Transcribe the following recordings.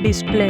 display.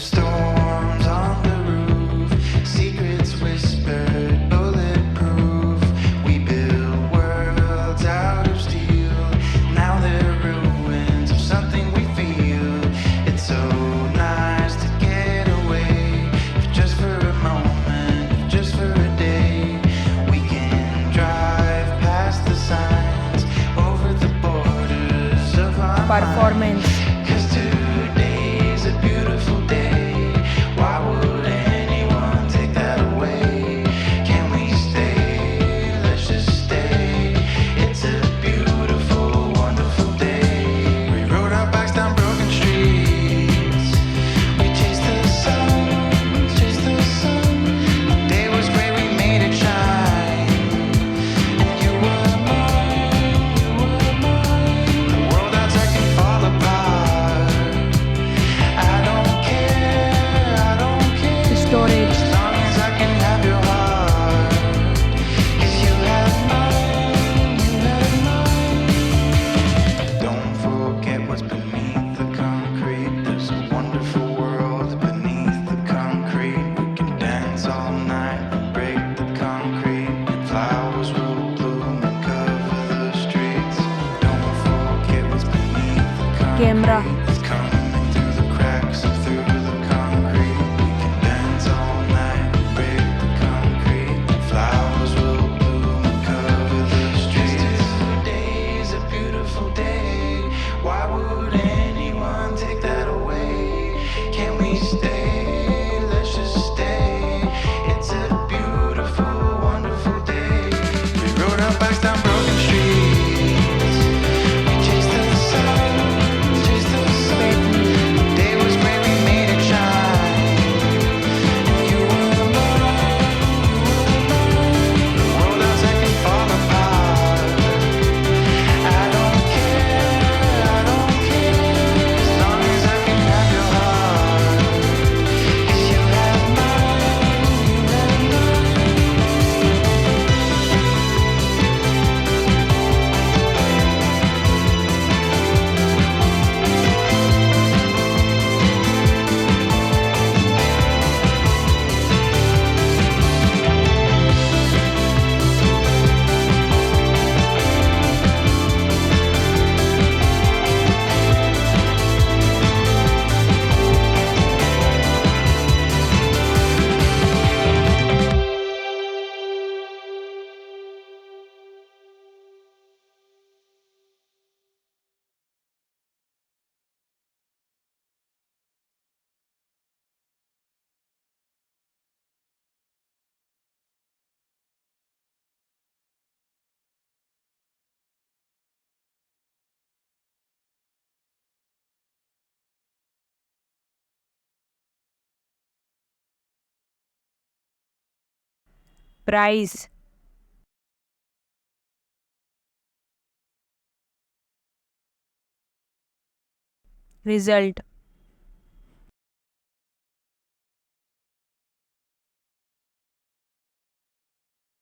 Storms on the roof, secrets whispered, bulletproof. We built worlds out of steel. Now they're ruins of something we feel. It's so nice to get away, if just for a moment, if just for a day. We can drive past the signs, over the borders of our Performance. Cause today's a beautiful day. Why would anyone take that away? Can we stay? Let's just stay. It's a beautiful, wonderful day. We rode our bikes down broken streets. We chased the sun, chased the sun. The day was great, we made it shine. And you were mine, you were mine. The world outside can fall apart. I don't care, Storage. as long as I can have your heart. 'Cause you have mine, you have mine. Don't forget what's beneath the concrete. There's a wonderful world beneath the concrete. We can dance all night and break the concrete. And flowers will bloom and cover the streets. Don't forget what's beneath the concrete. Camera. It's coming through the cracks and through the concrete. We can dance all night and break the concrete. And flowers will bloom and cover the streets. Today's a beautiful day. Why would anyone take that away? Can we stay? Let's just stay. It's a beautiful, wonderful day. We rode our bikes down broken streets. We chased the sun, chased the sun. The day was great, we made it shine. And you were mine, you were mine. The world outside can fall apart. I don't care, as long as I can have your heart. 'Cause you have mine, you have Price. Result.